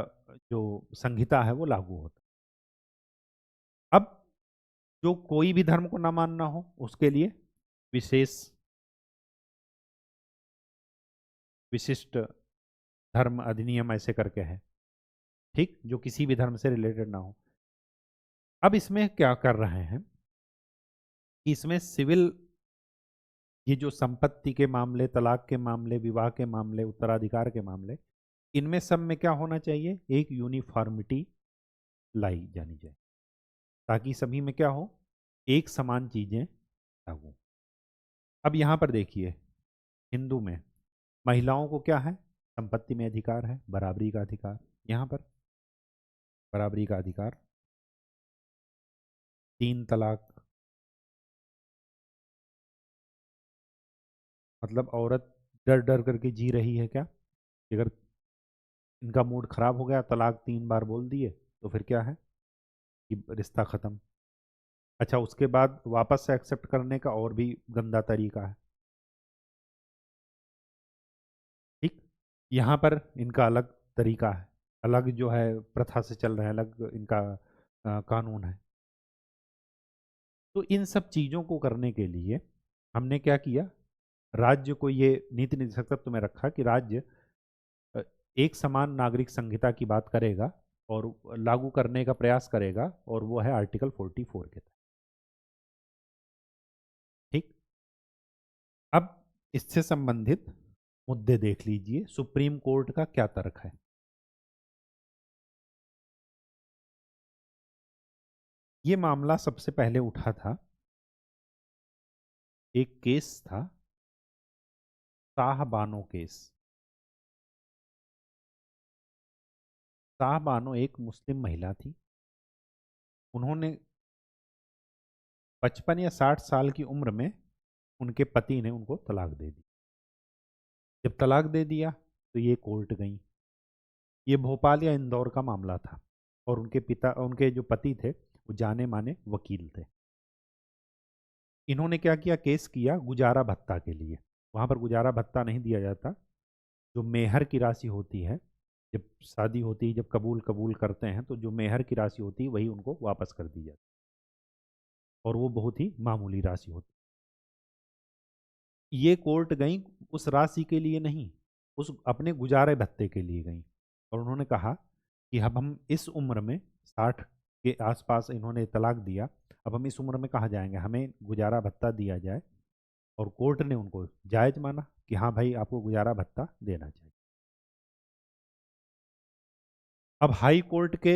जो संहिता है वो लागू होता है। अब जो कोई भी धर्म को ना मानना हो उसके लिए विशेष विशिष्ट धर्म अधिनियम ऐसे करके है, ठीक, जो किसी भी धर्म से रिलेटेड ना हो। अब इसमें क्या कर रहे हैं कि इसमें सिविल, ये जो संपत्ति के मामले, तलाक के मामले, विवाह के मामले, उत्तराधिकार के मामले, इनमें सब में क्या होना चाहिए, एक यूनिफॉर्मिटी लाई जानी चाहिए, ताकि सभी में क्या हो, एक समान चीजें लागू। अब यहां पर देखिए, हिंदू में महिलाओं को क्या है, संपत्ति में अधिकार है, बराबरी का अधिकार, यहां पर बराबरी का अधिकार, 3 तलाक, मतलब औरत डर डर करके जी रही है क्या, अगर इनका मूड खराब हो गया, तलाक 3 बार बोल दिए, तो फिर क्या है कि रिश्ता खत्म। अच्छा, उसके बाद वापस से एक्सेप्ट करने का और भी गंदा तरीका है। ठीक। यहाँ पर इनका अलग तरीका है, अलग जो है प्रथा से चल रहे हैं, अलग इनका कानून है। तो इन सब चीज़ों को करने के लिए हमने क्या किया, राज्य को ये नीति निर्देशक तत्व में रखा कि राज्य अ, एक समान नागरिक संहिता की बात करेगा और लागू करने का प्रयास करेगा, और वो है आर्टिकल 44 के तहत। ठीक। अब इससे संबंधित मुद्दे देख लीजिए, सुप्रीम कोर्ट का क्या तर्क है। ये मामला सबसे पहले उठा था, एक केस था, शाह बानो केस। शाह बानो एक मुस्लिम महिला थी, उन्होंने 55 या 60 साल की उम्र में उनके पति ने उनको तलाक दे दी। जब तलाक दे दिया तो ये कोर्ट गई। ये भोपाल या इंदौर का मामला था, और उनके जो पति थे वो जाने माने वकील थे। इन्होंने क्या किया, केस किया गुजारा भत्ता के लिए। वहां पर गुजारा भत्ता नहीं दिया जाता, जो मेहर की राशि होती है, जब शादी होती है, जब कबूल कबूल करते हैं, तो जो मेहर की राशि होती है वही उनको वापस कर दी जाती है, और वो बहुत ही मामूली राशि होती है। ये कोर्ट गई उस राशि के लिए नहीं, उस अपने गुजारे भत्ते के लिए गई, और उन्होंने कहा कि अब हम इस उम्र में, 60 के आसपास इन्होंने तलाक दिया, अब हम इस उम्र में कहाँ जाएंगे, हमें गुजारा भत्ता दिया जाए। और कोर्ट ने उनको जायज माना कि हाँ भाई, आपको गुजारा भत्ता देना चाहिए। अब हाई कोर्ट के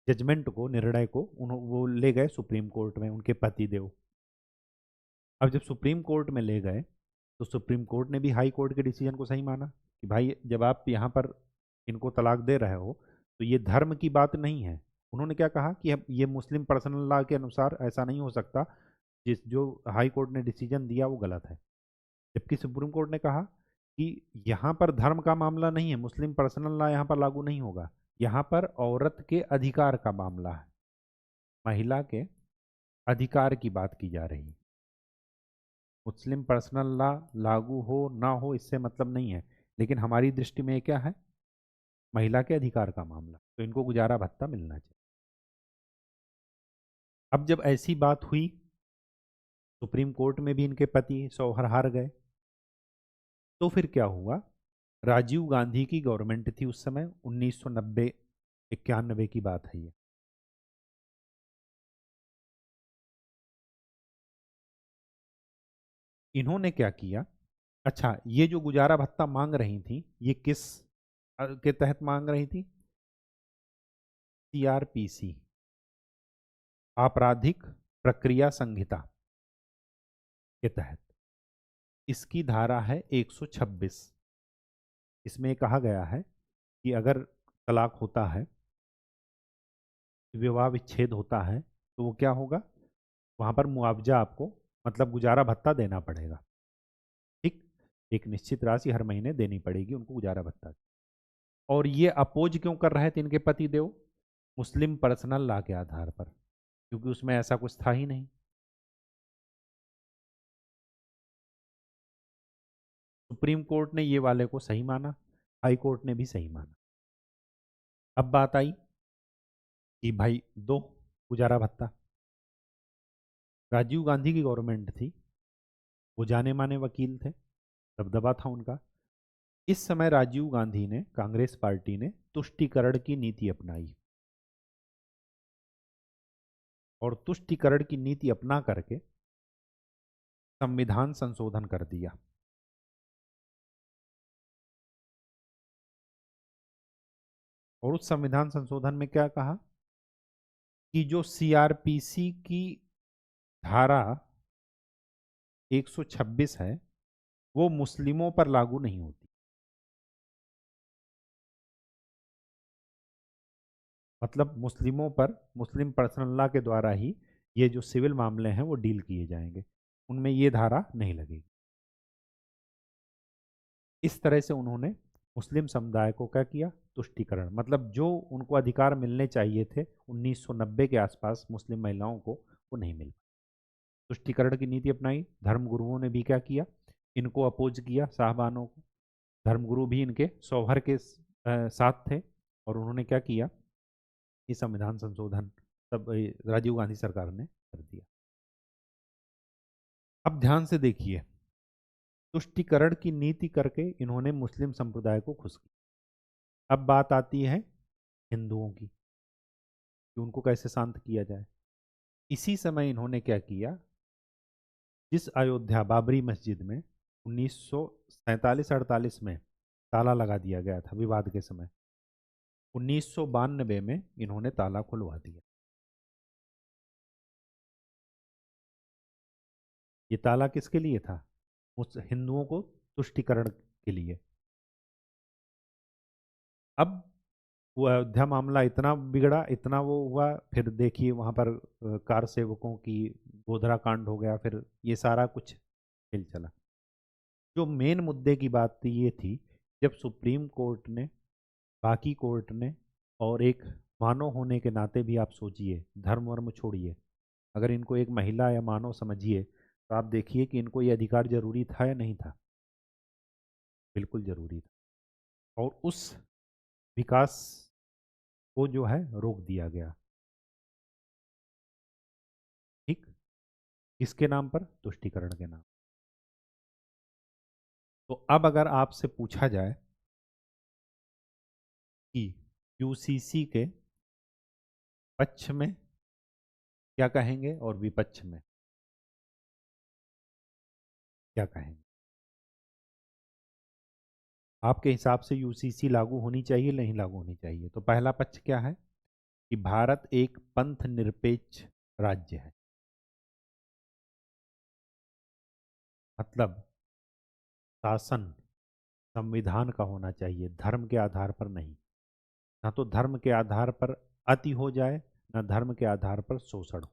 जजमेंट को, निर्णय को वो ले गए सुप्रीम कोर्ट में, उनके पति देव। अब जब सुप्रीम कोर्ट में ले गए, तो सुप्रीम कोर्ट ने भी हाई कोर्ट के डिसीजन को सही माना कि भाई, जब आप यहाँ पर इनको तलाक दे रहे हो तो ये धर्म की बात नहीं है। उन्होंने क्या कहा कि अब ये मुस्लिम पर्सनल लॉ के अनुसार ऐसा नहीं हो सकता, जिस जो हाई कोर्ट ने डिसीजन दिया वो गलत है। जबकि सुप्रीम कोर्ट ने कहा कि यहाँ पर धर्म का मामला नहीं है, मुस्लिम पर्सनल लॉ यहाँ पर लागू नहीं होगा, यहाँ पर औरत के अधिकार का मामला है, महिला के अधिकार की बात की जा रही है। मुस्लिम पर्सनल लॉ लागू हो ना हो इससे मतलब नहीं है, लेकिन हमारी दृष्टि में ये क्या है, महिला के अधिकार का मामला, तो इनको गुजारा भत्ता मिलना चाहिए। अब जब ऐसी बात हुई, सुप्रीम कोर्ट में भी इनके पति सौहर हार गए, तो फिर क्या हुआ, राजीव गांधी की गवर्नमेंट थी उस समय, 1990 91 की बात है ये। इन्होंने क्या किया, अच्छा, ये जो गुजारा भत्ता मांग रही थी, ये किस के तहत मांग रही थी, सीआरपीसी, आपराधिक प्रक्रिया संहिता के तहत। इसकी धारा है 126। इसमें कहा गया है कि अगर तलाक होता है, विवाह विच्छेद होता है, तो वो क्या होगा, वहां पर मुआवजा आपको, मतलब गुजारा भत्ता देना पड़ेगा। ठीक, एक निश्चित राशि हर महीने देनी पड़ेगी उनको गुजारा भत्ता। और ये अपोज क्यों कर रहे थे इनके पति देव? मुस्लिम पर्सनल लॉ के आधार पर, क्योंकि उसमें ऐसा कुछ था ही नहीं। सुप्रीम कोर्ट ने ये वाले को सही माना, हाई कोर्ट ने भी सही माना। अब बात आई कि भाई दो गुजारा भत्ता। राजीव गांधी की गवर्नमेंट थी, वो जाने माने वकील थे, दबदबा था उनका। इस समय राजीव गांधी ने, कांग्रेस पार्टी ने तुष्टीकरण की नीति अपनाई, और तुष्टीकरण की नीति अपना करके संविधान संशोधन कर दिया। और उस संविधान संशोधन में क्या कहा कि जो सीआरपीसी की धारा 126 है वो मुस्लिमों पर लागू नहीं होती। मतलब मुस्लिमों पर मुस्लिम पर्सनल लॉ के द्वारा ही ये जो सिविल मामले हैं वो डील किए जाएंगे, उनमें ये धारा नहीं लगेगी। इस तरह से उन्होंने मुस्लिम समुदाय को क्या किया? तुष्टीकरण, मतलब जो उनको अधिकार मिलने चाहिए थे 1990 के आसपास मुस्लिम महिलाओं को, वो नहीं मिल। तुष्टीकरण की नीति अपनाई। धर्मगुरुओं ने भी क्या किया? इनको अपोज किया, साहबानों को। धर्मगुरु भी इनके सौहर के साथ थे, और उन्होंने क्या किया? ये संविधान संशोधन सब राजीव गांधी सरकार ने कर दिया। अब ध्यान से देखिए, तुष्टीकरण की नीति करके इन्होंने मुस्लिम संप्रदाय को खुश किया। अब बात आती है हिंदुओं की, कि उनको कैसे शांत किया जाए। इसी समय इन्होंने क्या किया? जिस अयोध्या बाबरी मस्जिद में 1947-48 में ताला लगा दिया गया था विवाद के समय, 1992 में इन्होंने ताला खुलवा दिया। ये ताला किसके लिए था? उस हिंदुओं को तुष्टीकरण के लिए। अब वो अयोध्या मामला इतना बिगड़ा, इतना वो हुआ, फिर देखिए वहां पर कार सेवकों की गोधरा कांड हो गया, फिर ये सारा कुछ खेल चला। जो मेन मुद्दे की बात थी ये थी, जब सुप्रीम कोर्ट ने, बाकी कोर्ट ने, और एक मानव होने के नाते भी आप सोचिए, धर्म वर्म छोड़िए, अगर इनको एक महिला या मानव समझिए, तो आप देखिए कि इनको ये अधिकार जरूरी था या नहीं था? बिल्कुल जरूरी था। और उस विकास को जो है रोक दिया गया। ठीक, किसके नाम पर? तुष्टीकरण के नाम। तो अब अगर आपसे पूछा जाए कि यूसीसी के पक्ष में क्या कहेंगे और विपक्ष में क्या कहेंगे, आपके हिसाब से यूसीसी लागू होनी चाहिए नहीं लागू होनी चाहिए? तो पहला पक्ष क्या है कि भारत एक पंथ निरपेक्ष राज्य है, मतलब शासन संविधान का होना चाहिए, धर्म के आधार पर नहीं। ना तो धर्म के आधार पर अति हो जाए, ना धर्म के आधार पर शोषण हो।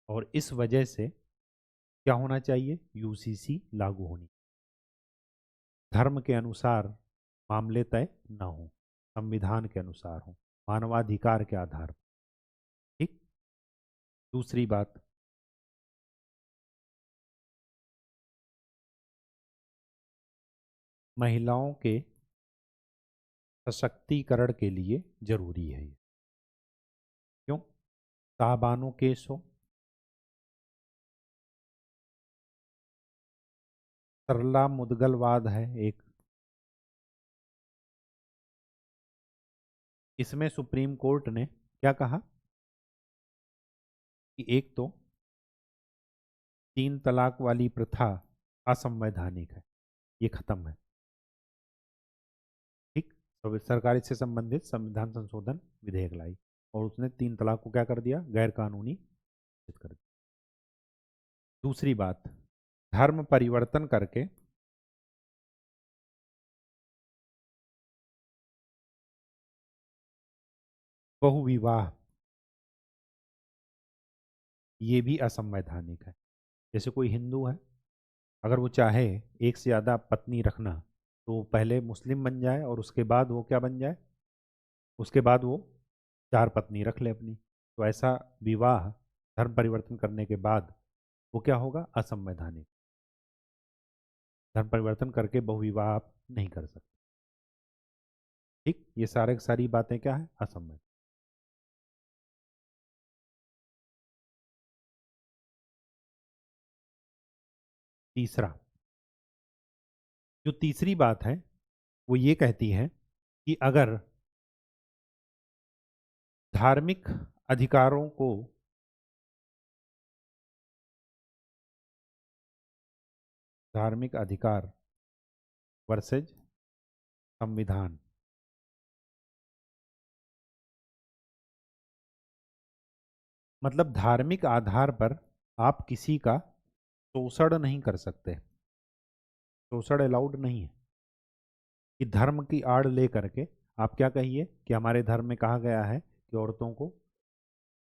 और इस वजह से क्या होना चाहिए? यूसीसी लागू होनी, धर्म के अनुसार मामले तय न हो, संविधान के अनुसार हो, मानवाधिकार के आधार पर। ठीक। दूसरी बात, महिलाओं के सशक्तिकरण के लिए जरूरी है ये। क्यों? साहबानो केस हो, सरला मुदगलवाद है एक, इसमें सुप्रीम कोर्ट ने क्या कहा कि एक तो तीन तलाक वाली प्रथा असंवैधानिक है, ये खत्म है। ठीक, तो सरकार इससे संबंधित संविधान संशोधन विधेयक लाई, और उसने तीन तलाक को क्या कर दिया? गैर कानूनी घोषित कर दिया। दूसरी बात, धर्म परिवर्तन करके बहुविवाह, ये भी असंवैधानिक है। जैसे कोई हिंदू है, अगर वो चाहे एक से ज़्यादा पत्नी रखना, तो वो पहले मुस्लिम बन जाए और उसके बाद वो क्या बन जाए, उसके बाद वो 4 पत्नी रख ले अपनी। तो ऐसा विवाह धर्म परिवर्तन करने के बाद वो क्या होगा, असंवैधानिक। धर्म परिवर्तन करके बहुविवाह आप नहीं कर सकते। ठीक, ये सारे सारी बातें क्या है, असंवैधानिक। तीसरा, जो तीसरी बात है वो ये कहती है कि अगर धार्मिक अधिकारों को, धार्मिक अधिकार वर्सेज संविधान, मतलब धार्मिक आधार पर आप किसी का शोषण नहीं कर सकते। शोषण अलाउड नहीं है कि धर्म की आड़ ले करके आप क्या कहिए कि हमारे धर्म में कहा गया है कि औरतों को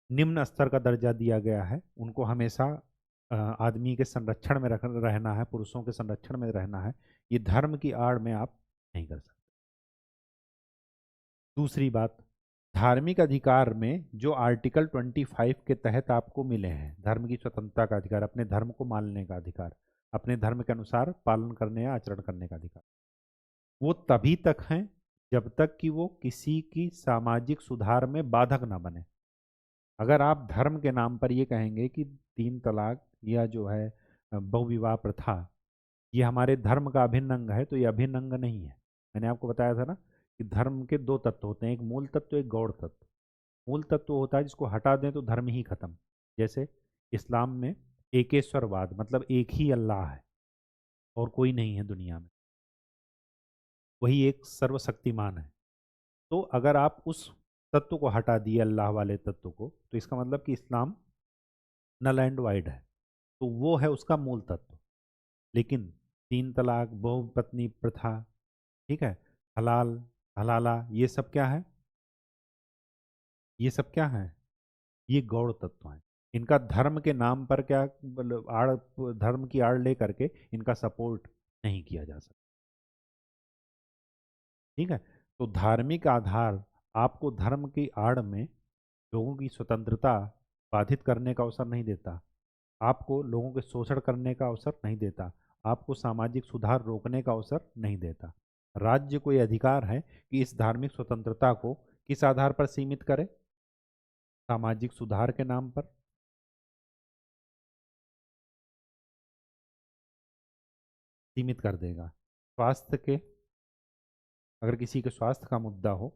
निम्न स्तर का दर्जा दिया गया है, उनको हमेशा आदमी के संरक्षण में रहना है, पुरुषों के संरक्षण में रहना है। ये धर्म की आड़ में आप नहीं कर सकते। दूसरी बात, धार्मिक अधिकार में जो आर्टिकल 25 के तहत आपको मिले हैं, धर्म की स्वतंत्रता का अधिकार, अपने धर्म को मानने का अधिकार, अपने धर्म के अनुसार पालन करने या आचरण करने का अधिकार, वो तभी तक हैं जब तक कि वो किसी की सामाजिक सुधार में बाधक ना बने। अगर आप धर्म के नाम पर ये कहेंगे कि 3 तलाक या जो है बहुविवाह प्रथा ये हमारे धर्म का अभिन्न अंग है, तो ये अभिन्न अंग नहीं है। मैंने आपको बताया था ना कि धर्म के 2 तत्व होते हैं, एक मूल तत्व, एक गौड़ तत्व। मूल तत्व होता है जिसको हटा दें तो धर्म ही खत्म। जैसे इस्लाम में एकेश्वरवाद, मतलब एक ही अल्लाह है और कोई नहीं है दुनिया में, वही एक सर्वशक्तिमान है। तो अगर आप उस तत्व को हटा दिए, अल्लाह वाले तत्व को, तो इसका मतलब कि इस्लाम नल एंड वाइड है। तो वो है उसका मूल तत्व। लेकिन 3 तलाक, बहुपत्नी प्रथा, ठीक है, हलाल, हलाला, ये सब क्या है, ये सब क्या है, ये गौड़ तत्व हैं। इनका धर्म के नाम पर क्या मतलब आड़, धर्म की आड़ ले करके इनका सपोर्ट नहीं किया जा सकता। ठीक है, तो धार्मिक आधार आपको धर्म की आड़ में लोगों की स्वतंत्रता बाधित करने का अवसर नहीं देता, आपको लोगों के शोषण करने का अवसर नहीं देता, आपको सामाजिक सुधार रोकने का अवसर नहीं देता। राज्य को यह अधिकार है कि इस धार्मिक स्वतंत्रता को किस आधार पर सीमित करे, सामाजिक सुधार के नाम पर। सीमित कर देगा। स्वास्थ्य के, अगर किसी के स्वास्थ्य का मुद्दा हो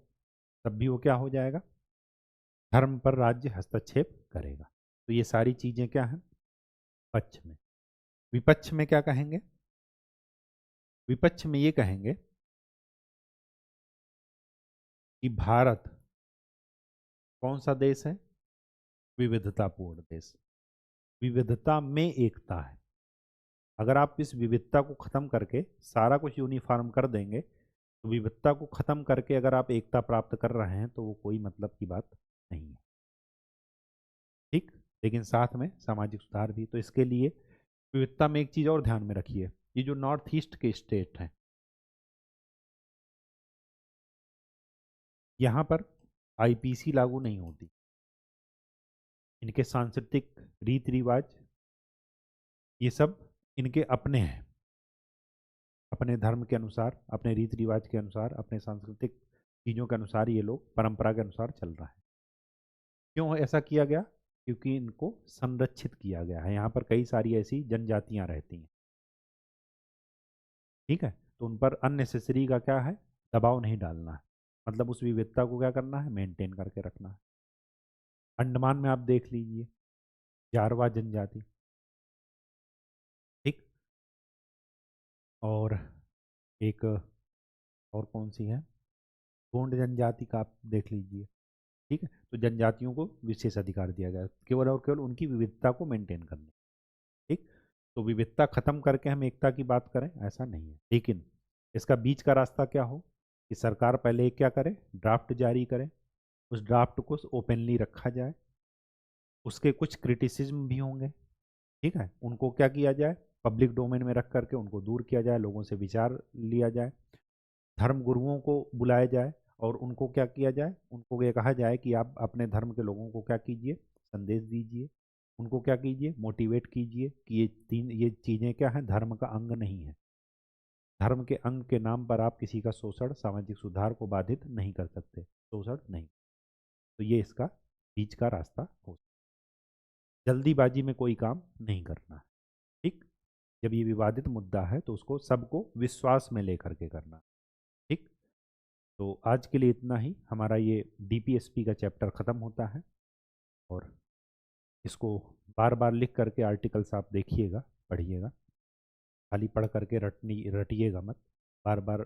तब भी वो क्या हो जाएगा, धर्म पर राज्य हस्तक्षेप करेगा। तो ये सारी चीजें क्या हैं, पक्ष में। विपक्ष में क्या कहेंगे, विपक्ष में ये कहेंगे कि भारत कौन सा देश है, विविधतापूर्ण देश, विविधता में एकता है। अगर आप इस विविधता को खत्म करके सारा कुछ यूनिफॉर्म कर देंगे, तो विविधता को खत्म करके अगर आप एकता प्राप्त कर रहे हैं तो वो कोई मतलब की बात नहीं है। ठीक, लेकिन साथ में सामाजिक सुधार भी। तो इसके लिए विविधता में एक चीज और ध्यान में रखिए, ये जो नॉर्थ ईस्ट के स्टेट हैं, यहाँ पर आईपीसी लागू नहीं होती। इनके सांस्कृतिक रीति रिवाज ये सब इनके अपने हैं, अपने धर्म के अनुसार, अपने रीति रिवाज के अनुसार, अपने सांस्कृतिक चीज़ों के अनुसार ये लोग परंपरा के अनुसार चल रहा है। क्यों ऐसा किया गया, क्योंकि इनको संरक्षित किया गया है। यहाँ पर कई सारी ऐसी जनजातियाँ रहती हैं, ठीक है, तो उन पर अननेसेसरी का क्या है, दबाव नहीं डालना है। मतलब उस विविधता को क्या करना है, मेंटेन करके रखना है। अंडमान में आप देख लीजिए, जारवा जनजाति, ठीक, और एक और कौन सी है, गोंड जनजाति का आप देख लीजिए। ठीक है, तो जनजातियों को विशेष अधिकार दिया गया केवल और केवल उनकी विविधता को मेंटेन करने। ठीक, तो विविधता खत्म करके हम एकता की बात करें, ऐसा नहीं है। लेकिन इसका बीच का रास्ता क्या हो कि सरकार पहले एक क्या करे, ड्राफ्ट जारी करे, उस ड्राफ्ट को ओपनली रखा जाए, उसके कुछ क्रिटिसिज्म भी होंगे, ठीक है, उनको क्या किया जाए, पब्लिक डोमेन में रख करके उनको दूर किया जाए, लोगों से विचार लिया जाए, धर्म गुरुओं को बुलाया जाए और उनको क्या किया जाए, उनको ये कहा जाए कि आप अपने धर्म के लोगों को क्या कीजिए, संदेश दीजिए, उनको क्या कीजिए, मोटिवेट कीजिए कि ये चीज़ें क्या हैं, धर्म का अंग नहीं है। धर्म के अंग के नाम पर आप किसी का शोषण, सामाजिक सुधार को बाधित नहीं कर सकते, शोषण नहीं। तो ये इसका बीच का रास्ता हो। जल्दीबाजी में कोई काम नहीं करना है, ठीक। जब ये विवादित मुद्दा है तो उसको सबको विश्वास में लेकर के करना, ठीक। तो आज के लिए इतना ही, हमारा ये डीपीएसपी का चैप्टर ख़त्म होता है और इसको बार बार लिख करके आर्टिकल्स आप देखिएगा, पढ़िएगा, खाली पढ़ करके रटिएगा मत, बार बार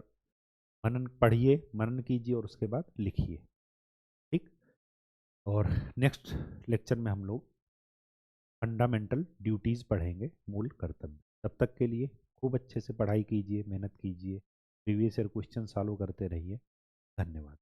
मनन पढ़िए, मनन कीजिए और उसके बाद लिखिए, ठीक। और नेक्स्ट लेक्चर में हम लोग फंडामेंटल ड्यूटीज़ पढ़ेंगे, मूल कर्तव्य। तब तक के लिए खूब अच्छे से पढ़ाई कीजिए, मेहनत कीजिए, प्रीवियस ईयर क्वेश्चन सॉल्व करते रहिए। धन्यवाद।